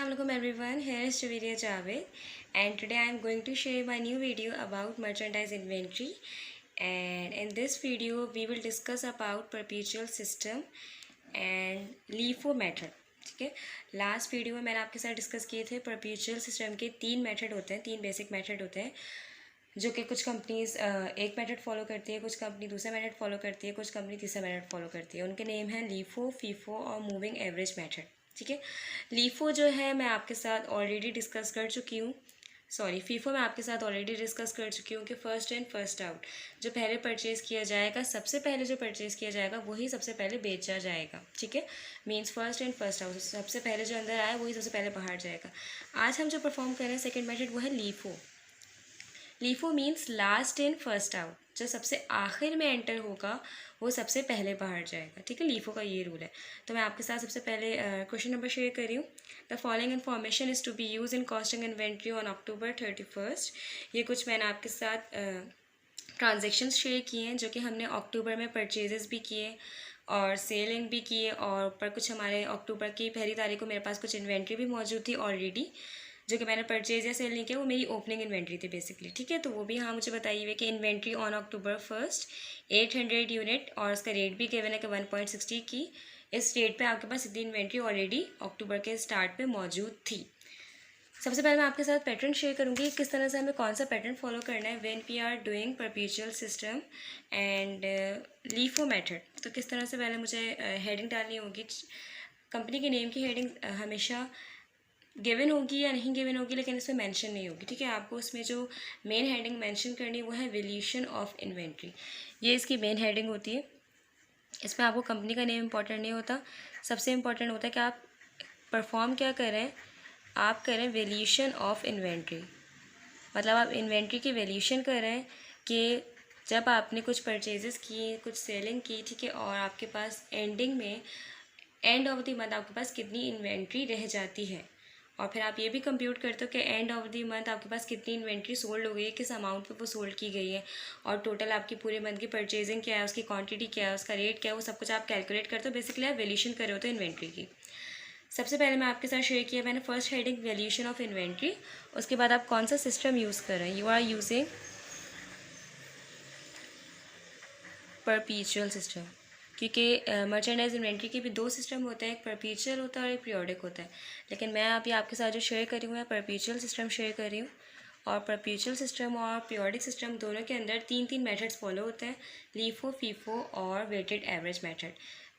Assalamualaikum everyone, here is Javeria Javed and today I am going to share my new video about merchandise inventory, and in this video we will discuss about perpetual system and LIFO method. ठीक है, last video में मैंने आपके साथ discuss किए थे perpetual system के तीन मेथड होते हैं, तीन बेसिक मेथड होते हैं जो कि कुछ कंपनीज एक मेथड फॉलो करती है, कुछ कंपनी दूसरा मेथड फॉलो करती है, कुछ कंपनी तीसरा मेथड फॉलो करती है। उनके नेम हैं लीफो, फीफो और मूविंग एवरेज मेथड। ठीक है, लीफो जो है मैं आपके साथ ऑलरेडी डिस्कस कर चुकी हूँ, फीफो मैं आपके साथ ऑलरेडी डिस्कस कर चुकी हूँ कि फर्स्ट इन फर्स्ट आउट, जो पहले परचेज़ किया जाएगा, सबसे पहले जो परचेज़ किया जाएगा वही सबसे पहले बेचा जाएगा। ठीक है, means first in first out, सबसे पहले जो अंदर आया वही सबसे पहले बाहर जाएगा। आज हम जो परफॉर्म कर रहे हैं सेकेंड मेथड वो है LIFO. LIFO means last in first out, जो सबसे आखिर में एंटर होगा वो सबसे पहले बाहर जाएगा। ठीक है, लीफो का ये रूल है। तो मैं आपके साथ सबसे पहले क्वेश्चन नंबर शेयर कर रही हूँ। The following information is to be use in costing inventory on October 31। ये कुछ मैंने आपके साथ ट्रांजेक्शन्स शेयर किए हैं जो कि हमने अक्टूबर में परचेजेस भी किए और सेलिंग भी किए, और पर कुछ हमारे अक्टूबर की पहली तारीख को मेरे पास कुछ इन्वेंट्री भी मौजूद थी ऑलरेडी, जो कि मैंने परचेज या सेल नहीं किया, वो मेरी ओपनिंग इन्वेंट्री थी बेसिकली। ठीक है, तो वो भी हाँ मुझे बताइए हुए कि इन्वेंट्री ऑन अक्टूबर 1 800 यूनिट, और उसका रेट भी गिवन है कि 1.60 की। इस रेट पे आपके पास इतनी इन्वेंट्री ऑलरेडी अक्टूबर के स्टार्ट पे मौजूद थी। सबसे पहले मैं आपके साथ पैटर्न शेयर करूँगी किस तरह से हमें कौन सा पैटर्न फॉलो करना है when we are doing perpetual system and LIFO method. तो किस तरह से पहले मुझे हेडिंग डालनी होगी। कंपनी के नेम की हेडिंग हमेशा गिवन होगी या नहीं गिवन होगी, लेकिन इसमें मेंशन नहीं होगी। ठीक है, आपको उसमें जो मेन हेडिंग मेंशन करनी वो है वैल्यूएशन ऑफ इन्वेंट्री, ये इसकी मेन हेडिंग होती है। इसमें आपको कंपनी का नेम इंपॉर्टेंट नहीं होता, सबसे इम्पॉर्टेंट होता है कि आप परफॉर्म क्या कर रहे हैं, आप कर रहे हैं वैल्यूएशन ऑफ इन्वेंट्री, मतलब आप इन्वेंट्री की वैल्यूएशन कर रहे हैं कि जब आपने कुछ परचेजेस किए, कुछ सेलिंग की, ठीक है, और आपके पास एंडिंग में एंड ऑफ द मंथ आपके पास कितनी इन्वेंट्री रह जाती है, और फिर आप ये भी कंप्यूट करते हो कि एंड ऑफ द मंथ आपके पास कितनी इन्वेंट्री सोल्ड हो गई है, किस अमाउंट पे वो सोल्ड की गई है, और टोटल आपकी पूरे मंथ की परचेजिंग क्या है, उसकी क्वांटिटी क्या है, उसका रेट क्या है, वो सब कुछ आप कैलकुलेट करते हो। बेसिकली आप वैल्यूएशन कर रहे हो तो इन्वेंट्री की। सबसे पहले मैं आपके साथ शेयर किया मैंने first heading valuation of inventory. उसके बाद आप कौन सा सिस्टम यूज़ कर रहे हैं, you are using perpetual system, क्योंकि मर्चेंडाइज इन्वेंट्री के भी दो सिस्टम होते हैं, एक परपेचुअल होता है और एक पीरियोडिक होता है। लेकिन मैं अभी आपके साथ जो शेयर कर रही हूँ मैं परपेचुअल सिस्टम शेयर कर रही हूँ, और परपेचुअल सिस्टम और पीरियोडिक सिस्टम दोनों के अंदर तीन मेथड्स फॉलो होते हैं, लीफो, फीफो और वेटेड एवरेज मेथड।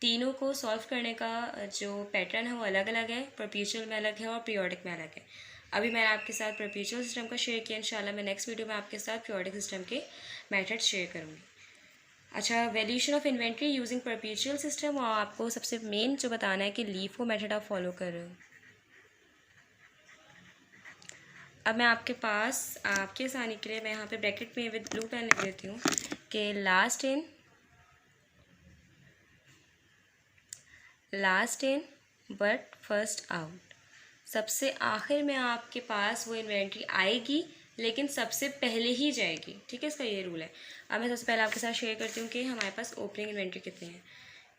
तीनों को सॉल्व करने का जो पैटर्न है वो अलग अलग है, परपेचुअल में अलग है और पीरियोडिक में अलग है। अभी मैंने आपके साथ परपेचुअल सिस्टम का शेयर किया, इंशाल्लाह मैं नेक्स्ट वीडियो में आपके साथ पीरियोडिक सिस्टम के मेथड शेयर करूँगी। अच्छा, valuation of inventory using perpetual system, और आपको सबसे मेन जो बताना है कि लीफो मेथड आप फॉलो कर रहे हो। अब मैं आपके पास आपके आसानी के लिए मैं यहाँ पे ब्रैकेट में विद ब्लू पेन लिख देती हूँ कि last in but first out, सबसे आखिर में आपके पास वो इन्वेंट्री आएगी लेकिन सबसे पहले ही जाएगी। ठीक है, इसका ये रूल है। अब मैं सबसे पहले आपके साथ शेयर करती हूँ कि हमारे पास ओपनिंग इन्वेंट्री कितनी है।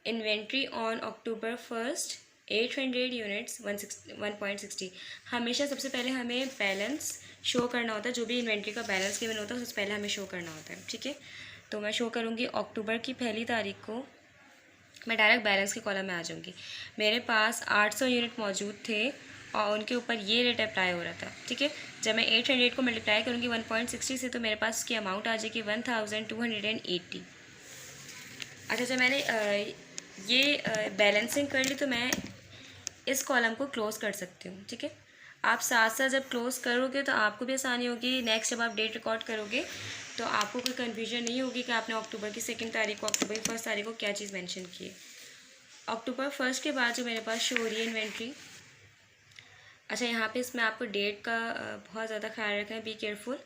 Inventory on October 1 800 units 1.60। हमेशा सबसे पहले हमें बैलेंस शो करना होता है, जो भी इन्वेंट्री का बैलेंस गिवन होता है सबसे पहले हमें शो करना होता है। ठीक है, तो मैं शो करूँगी अक्टूबर की पहली तारीख को, मैं डायरेक्ट बैलेंस के कॉलम में आ जाऊँगी। मेरे पास 800 यूनिट मौजूद थे और उनके ऊपर ये रेट अप्लाई हो रहा था। ठीक है, जब मैं 800 को मल्टीप्लाई करूँगी 1.60 से तो मेरे पास उसकी अमाउंट आ जाएगी 1280। अच्छा, जब मैंने ये बैलेंसिंग कर ली तो मैं इस कॉलम को क्लोज़ कर सकती हूँ। ठीक है, आप साथ साथ जब क्लोज़ करोगे तो आपको भी आसानी होगी, नेक्स्ट जब आप डेट रिकॉर्ड करोगे तो आपको कोई कन्फ्यूजन नहीं होगी कि आपने अक्टूबर की सेकेंड तारीख को, अक्टूबर की 1 तारीख को क्या चीज़ मेंशन की है। अक्टूबर 1 के बाद जो मेरे पास शो हो रही है इन्वेंट्री। अच्छा, यहाँ पे इसमें आपको डेट का बहुत ज़्यादा ख्याल रखना है, be careful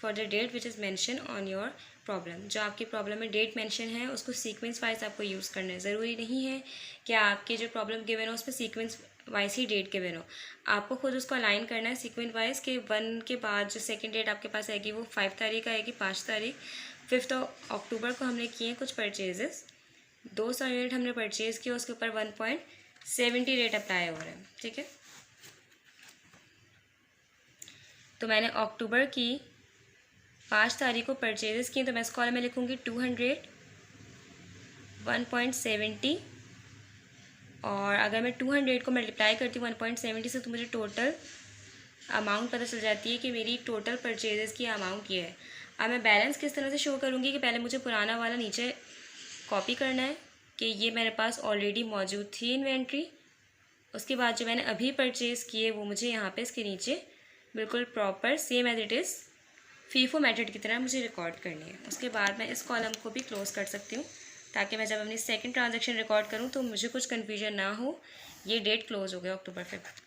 for the date which is mention on your problem. जो आपकी प्रॉब्लम में डेट मेंशन है उसको सीक्वेंस वाइज आपको यूज़ करना है। ज़रूरी नहीं है कि आपकी जो प्रॉब्लम गिवन हो उस पर सीक्वेंस वाइज ही डेट गिवन हो, आपको खुद उसको अलाइन करना है सीक्वेंस वाइज के 1 के बाद जो सेकेंड डेट आपके पास आएगी वो 5 तारीख आएगी, 5 तारीख। 5 अक्टूबर को हमने किए कुछ परचेजेस, 200 यूनिट हमने परचेज़ किया, उसके ऊपर 1.70 रेट अप्लाई हो रहा है। ठीक है, तो मैंने अक्टूबर की 5 तारीख को परचेजेस किए, तो मैं इस कॉलम में लिखूँगी 200, 1.70, और अगर मैं 200 को मल्टीप्लाई करती हूँ 1.70 से, तो मुझे टोटल अमाउंट पता चल जाती है कि मेरी टोटल परचेजेस की अमाउंट ये है। अब मैं बैलेंस किस तरह से शो करूँगी कि पहले मुझे पुराना वाला नीचे कॉपी करना है कि ये मेरे पास ऑलरेडी मौजूद थी इन्वेंट्री, उसके बाद जो मैंने अभी परचेज़ किए वो मुझे यहाँ पे इसके नीचे बिल्कुल proper same as it is FIFO method की तरह मुझे रिकॉर्ड करनी है। उसके बाद मैं इस कॉलम को भी क्लोज़ कर सकती हूँ ताकि मैं जब अपनी सेकंड ट्रांजैक्शन रिकॉर्ड करूँ तो मुझे कुछ कन्फ्यूजन ना हो। ये डेट क्लोज हो गया अक्टूबर 5।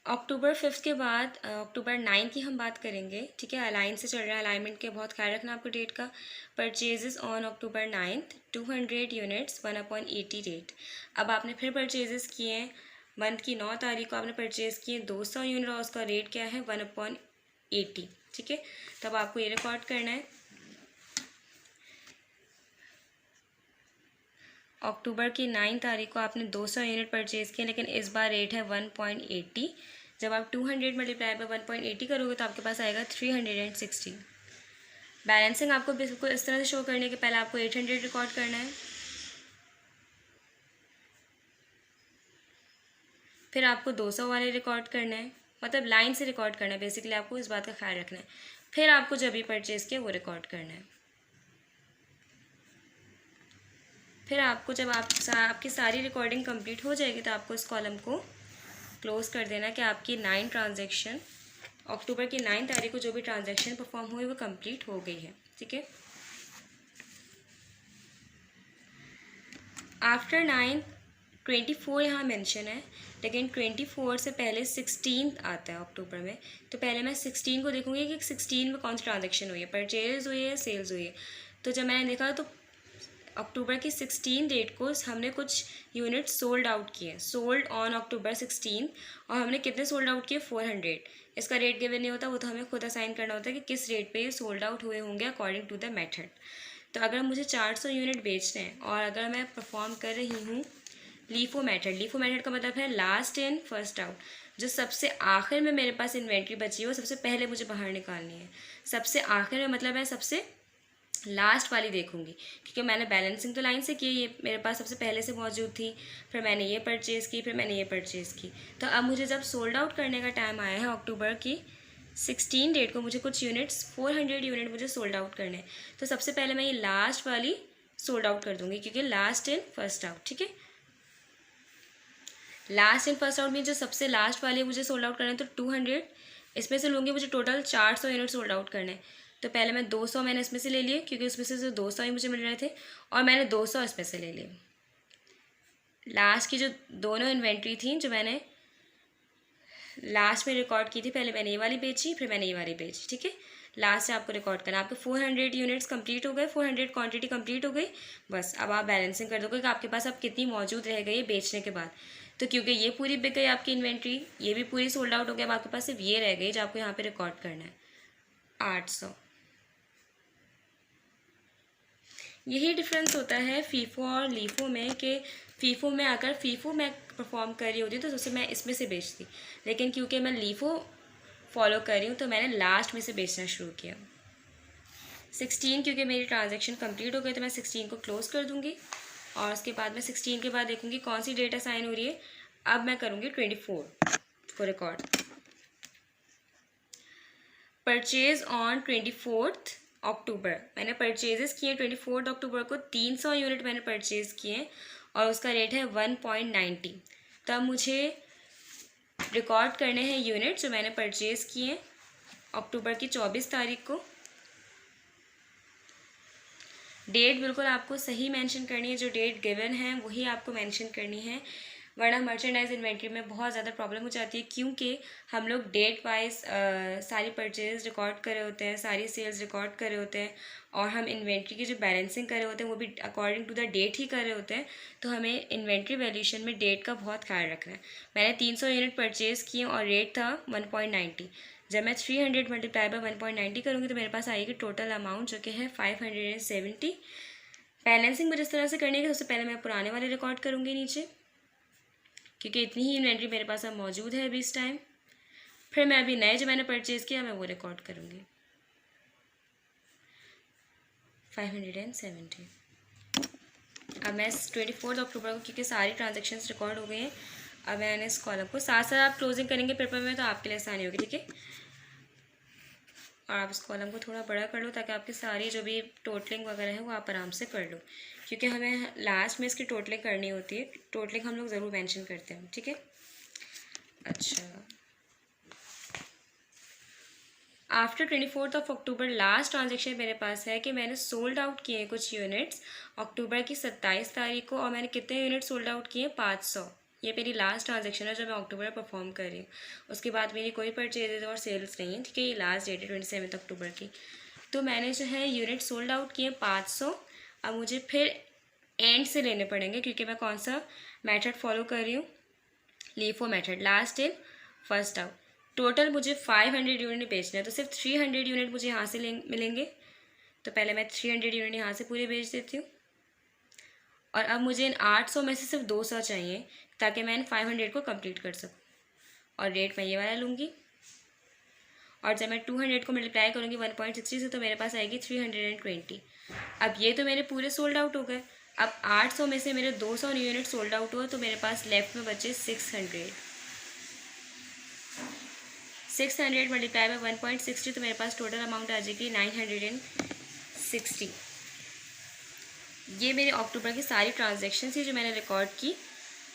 अक्टूबर 5 के बाद अक्टूबर 9 की हम बात करेंगे, ठीक है। अलाइन से चल रहा है, अलाइनमेंट के बहुत ख्याल रखना आपको डेट का। Purchases on October 9, 200 units 1/80 rate. अब आपने फिर परचेजेस किए हैं, मंथ की 9 तारीख को आपने परचेज़ किए 200 यूनिट और उसका रेट क्या है 1/80, ठीक है। तब आपको ये रिकॉर्ड करना है। अक्टूबर की 9 तारीख को आपने 200 यूनिट परचेज़ किए, लेकिन इस बार रेट है 1.80। जब आप 200 मल्टीप्लाई बाय 1.80 करोगे तो आपके पास आएगा 360। बैलेंसिंग आपको बिल्कुल इस तरह से शो करने के पहले आपको 800 रिकॉर्ड करना है, फिर आपको 200 वाले रिकॉर्ड करना है, मतलब लाइन से रिकॉर्ड करना है बेसिकली, आपको इस बात का ख्याल रखना है। फिर आपको जब भी परचेज़ किया वो रिकॉर्ड करना है। फिर आपको जब आपकी सारी रिकॉर्डिंग कंप्लीट हो जाएगी तो आपको इस कॉलम को क्लोज़ कर देना कि आपकी 9 ट्रांजैक्शन अक्टूबर की 9 तारीख को जो भी ट्रांजैक्शन परफॉर्म हुई वो कंप्लीट हो गई है, ठीक है। आफ्टर 9 24 यहाँ मेंशन है, लेकिन 24 से पहले 16 आता है अक्टूबर में। तो पहले मैं 16 को देखूँगी कि 16 में कौन सी ट्रांजैक्शन हुई है, परचेज हुई है, सेल्स हुई है। तो जब मैंने देखा तो अक्टूबर की 16 डेट को हमने कुछ यूनिट सोल्ड आउट किए, सोल्ड ऑन अक्टूबर 16, और हमने कितने सोल्ड आउट किए 400। इसका रेट गिवन नहीं होता, वो तो हमें खुद असाइन करना होता है कि किस रेट पे ये सोल्ड आउट हुए होंगे अकॉर्डिंग टू द मेथड। तो अगर मुझे 400 यूनिट बेचने हैं और अगर मैं परफॉर्म कर रही हूँ लीफो मेथड, लीफो मेथड का मतलब है लास्ट इन फर्स्ट आउट, जो सबसे आखिर में मेरे पास इन्वेंट्री बची है वो सबसे पहले मुझे बाहर निकालनी है। सबसे आखिर में मतलब मैं सबसे लास्ट वाली देखूंगी, क्योंकि मैंने बैलेंसिंग तो लाइन से की, ये मेरे पास सबसे पहले से मौजूद थी, फिर मैंने ये परचेज़ की, फिर मैंने ये परचेज़ की। तो अब मुझे जब सोल्ड आउट करने का टाइम आया है अक्टूबर की 16 डेट को, मुझे कुछ यूनिट्स 400 यूनिट मुझे सोल्ड आउट करने हैं। तो सबसे पहले मैं ये लास्ट वाली सोल्ड आउट कर दूंगी, क्योंकि लास्ट इन फर्स्ट आउट, ठीक है। लास्ट इन फर्स्ट आउट में जो सबसे लास्ट वाली मुझे सोल्ड आउट करना है, तो 200 इसमें से लूँगी, मुझे टोटल 400 यूनिट सोल्ड आउट करने हैं। तो पहले मैं 200 मैंने इसमें से ले लिए, क्योंकि उसमें से जो 200 ही मुझे मिल रहे थे, और मैंने 200 इसमें से ले लिए। लास्ट की जो दोनों इन्वेंट्री थी जो मैंने लास्ट में रिकॉर्ड की थी, पहले मैंने ये वाली बेची, फिर मैंने ये वाली बेची, ठीक है। लास्ट से आपको रिकॉर्ड करना, आपके 400 यूनिट्स कंप्लीट हो गए, 400 क्वांटिटी कंप्लीट हो गई। बस अब आप बैलेंसिंग कर दोगे कि आपके पास अब कितनी मौजूद रह गई है बेचने के बाद। तो क्योंकि ये पूरी बिक गई आपकी इन्वेंट्री, ये भी पूरी सोल्ड आउट हो गया, अब आपके पास सिर्फ ये रह गई जो आपको यहाँ पे रिकॉर्ड करना है 800। यही डिफरेंस होता है फीफो और लीफो में, कि फीफो में अगर फीफो मैं परफॉर्म कर रही होती तो उससे मैं इसमें से बेचती, लेकिन क्योंकि मैं लीफो फॉलो कर रही हूँ तो मैंने लास्ट में से बेचना शुरू किया। 16 क्योंकि मेरी ट्रांजैक्शन कंप्लीट हो गई तो मैं 16 को क्लोज़ कर दूँगी, और उसके बाद मैं 16 के बाद देखूँगी कौन सी डेट असाइन हो रही है। अब मैं करूँगी 24 को रिकॉर्ड। परचेज ऑन 24 अक्टूबर, मैंने परचेजेस किए 24 अक्टूबर को, 300 यूनिट मैंने परचेज़ किए और उसका रेट है 1.90। तब मुझे रिकॉर्ड करने हैं यूनिट जो मैंने परचेज़ किए अक्टूबर की 24 तारीख को। डेट बिल्कुल आपको सही मेंशन करनी है, जो डेट गिवन है वही आपको मेंशन करनी है, वरना मर्चेंडाइज इन्वेंट्री में बहुत ज़्यादा प्रॉब्लम हो जाती है, क्योंकि हम लोग डेट वाइज सारी परचेज रिकॉर्ड कर रहे होते हैं, सारी सेल्स रिकॉर्ड कर रहे होते हैं, और हम इन्वेंट्री की जो बैलेंसिंग कर रहे होते हैं वो भी अकॉर्डिंग टू द डेट ही कर रहे होते हैं। तो हमें इन्वेंट्री वैल्यूएशन में डेट का बहुत ख्याल रखना है। मैंने 300 यूनिट परचेज़ किए और रेट था 1.90। जब मैं 300 मल्टीप्लाई बाय 1.90 करूँगी तो मेरे पास आएगी टोटल अमाउंट जो कि है 570। बैलेंसिंग मुझे इस तरह से करनी है कि सबसे पहले मैं पुराने वाले रिकॉर्ड करूँगी नीचे, क्योंकि इतनी ही इन्वेंट्री मेरे पास अब मौजूद है अभी इस टाइम। फिर मैं अभी नए जो मैंने परचेज़ किया मैं वो रिकॉर्ड करूँगी। 570। अब मैं 24 अक्टूबर को, क्योंकि सारी ट्रांजेक्शन्स रिकॉर्ड हो गई हैं, अब मैंने इस कॉलम को साथ साथ आप क्लोजिंग करेंगे पेपर में तो आपके लिए आसानी होगी, ठीक है। और आप इस कॉलम को थोड़ा बड़ा कर लो ताकि आपकी सारी जो भी टोटलिंग वगैरह है वो आप आराम से कर लो, क्योंकि हमें लास्ट में इसकी टोटलिंग करनी होती है। टोटलिंग हम लोग ज़रूर मेंशन करते हैं, ठीक है। अच्छा, आफ्टर 24 अक्टूबर लास्ट ट्रांजेक्शन मेरे पास है कि मैंने सोल्ड आउट किए हैं कुछ यूनिट्स अक्टूबर की 27 तारीख को, और मैंने कितने यूनिट सोल्ड आउट किए? 500। ये मेरी लास्ट ट्रांजेक्शन है जो मैं अक्टूबर में परफॉर्म कर रही हूँ। उसके बाद मेरी कोई परचेजेज और सेल्स नहीं है, ठीक है। ये लास्ट डेट है 27 अक्टूबर की। तो मैंने जो है यूनिट सोल्ड आउट किए 500। अब मुझे फिर एंड से लेने पड़ेंगे, क्योंकि मैं कौन सा मेथड फॉलो कर रही हूँ? LIFO method, last in first out. Total मुझे 500 यूनिट बेचना है, तो सिर्फ 300 यूनिट मुझे यहाँ से मिलेंगे। तो पहले मैं 300 यूनिट यहाँ से पूरे बेच देती हूँ, और अब मुझे इन 800 में से सिर्फ 200 चाहिए ताकि मैं इन 500 को कंप्लीट कर सकूँ। और रेट मैं ये वाला लूँगी, और जब मैं 200 को मल्टीप्लाई करूँगी 1.60 से तो मेरे पास आएगी 320। अब ये तो मेरे पूरे सोल्ड आउट हो गए। अब 800 में से मेरे 200 यूनिट सोल्ड आउट हुआ, तो मेरे पास लेफ्ट में बचे 600। 600 मल्टीप्लाई बाय 1.60 तो मेरे पास टोटल अमाउंट आ जाएगी 960। ये मेरे अक्टूबर की सारी ट्रांजैक्शंस थी जो मैंने रिकॉर्ड की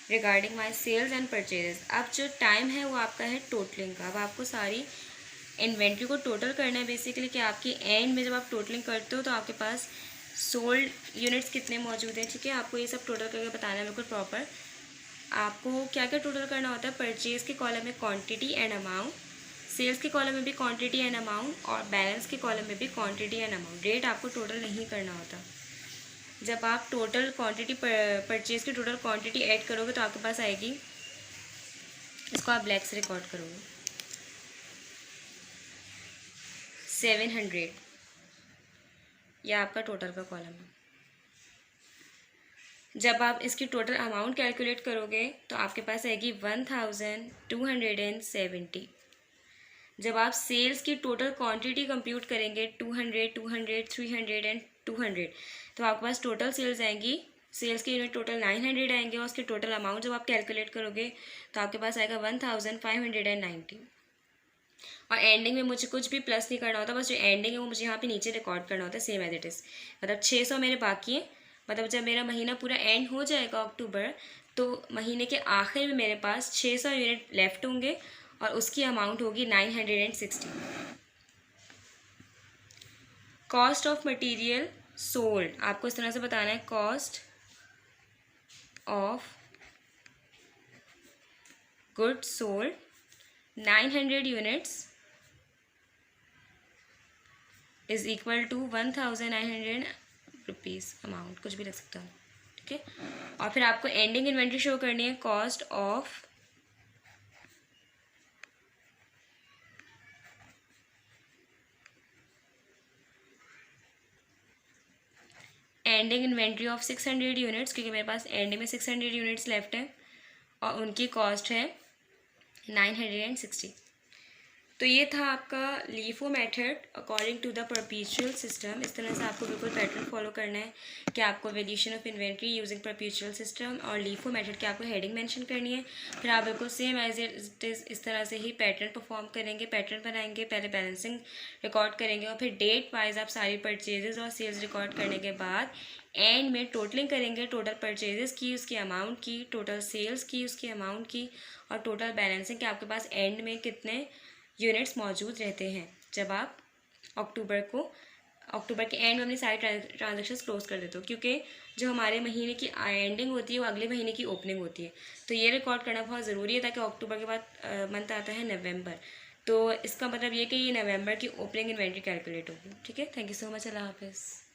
regarding my sales and purchases. अब जो टाइम है वो आपका है टोटलिंग का। अब आपको सारी इन्वेंट्री को टोटल करना है बेसिकली, कि आपके एंड में जब आप टोटलिंग करते हो तो आपके पास सोल्ड यूनिट्स कितने मौजूद हैं, ठीक है। आपको ये सब टोटल करके बताना है बिल्कुल प्रॉपर। आपको क्या क्या टोटल करना होता है? परचेज़ के कॉलम में क्वांटिटी एंड अमाउंट, सेल्स के कॉलम में भी क्वांटिटी एंड अमाउंट, और बैलेंस के कॉलम में भी क्वांटिटी एंड अमाउंट। रेट आपको टोटल नहीं करना होता। जब आप टोटल क्वांटिटी परचेज़ की टोटल क्वांटिटी ऐड करोगे तो आपके पास आएगी, इसको आप ब्लैक से रिकॉर्ड करोगे, 700। यह आपका टोटल का कॉलम है। जब आप इसकी टोटल अमाउंट कैलकुलेट करोगे तो आपके पास आएगी 1270। जब आप सेल्स की टोटल क्वांटिटी कंप्यूट करेंगे 200, 200, 300 एंड 200, तो आपके पास टोटल सेल्स आएंगी, सेल्स की यूनिट टोटल 900 आएंगे, और उसके टोटल अमाउंट जब आप कैलकुलेट करोगे तो आपके पास आएगा 1590। और एंडिंग में मुझे कुछ भी प्लस नहीं करना होता, बस जो एंडिंग है वो मुझे यहाँ पे नीचे रिकॉर्ड करना होता है सेम एज इट इज़। मतलब 600 मेरे बाकी हैं, मतलब जब मेरा महीना पूरा एंड हो जाएगा अक्टूबर, तो महीने के आखिर में मेरे पास 600 यूनिट लेफ्ट होंगे और उसकी अमाउंट होगी 960। कॉस्ट ऑफ मटेरियल सोल्ड आपको इस तरह से बताना है, cost of good sold 900 units is equal to 1900 rupees amount, कुछ भी रख सकता हूँ, ठीक है। और फिर आपको एंडिंग इन्वेंट्री शो करनी है, cost of ending inventory of 600 units, क्योंकि मेरे पास एंडिंग में 600 यूनिट्स लेफ्ट हैं और उनकी कॉस्ट है 960। तो ये था आपका LIFO method according to the perpetual system. इस तरह से आपको बिल्कुल पैटर्न फॉलो करना है कि आपको valuation of inventory using perpetual system और लीफो मेथड की आपको हेडिंग मेंशन करनी है। फिर आप बिल्कुल सेम एज इट इज़ इस तरह से ही पैटर्न परफॉर्म करेंगे, पैटर्न बनाएंगे, पहले बैलेंसिंग रिकॉर्ड करेंगे और फिर डेट वाइज आप सारी परचेजेस और सेल्स रिकॉर्ड करने के बाद एंड में टोटलिंग करेंगे, टोटल परचेजेस की, उसकी अमाउंट की, टोटल सेल्स की, उसकी अमाउंट की, और टोटल बैलेंसिंग कि आपके पास एंड में कितने यूनिट्स मौजूद रहते हैं जब आप अक्टूबर के एंड में अपनी सारी ट्रांजेक्शन्स क्लोज कर देते हो, क्योंकि जो हमारे महीने की एंडिंग होती है वो अगले महीने की ओपनिंग होती है। तो ये रिकॉर्ड करना बहुत ज़रूरी है ताकि अक्टूबर के बाद मंथ आता है नवंबर, तो इसका मतलब ये कि ये नवंबर की ओपनिंग इन्वेंट्री कैलकुलेट होगी, ठीक है। थैंक यू सो मच, अल्लाह हाफिज़।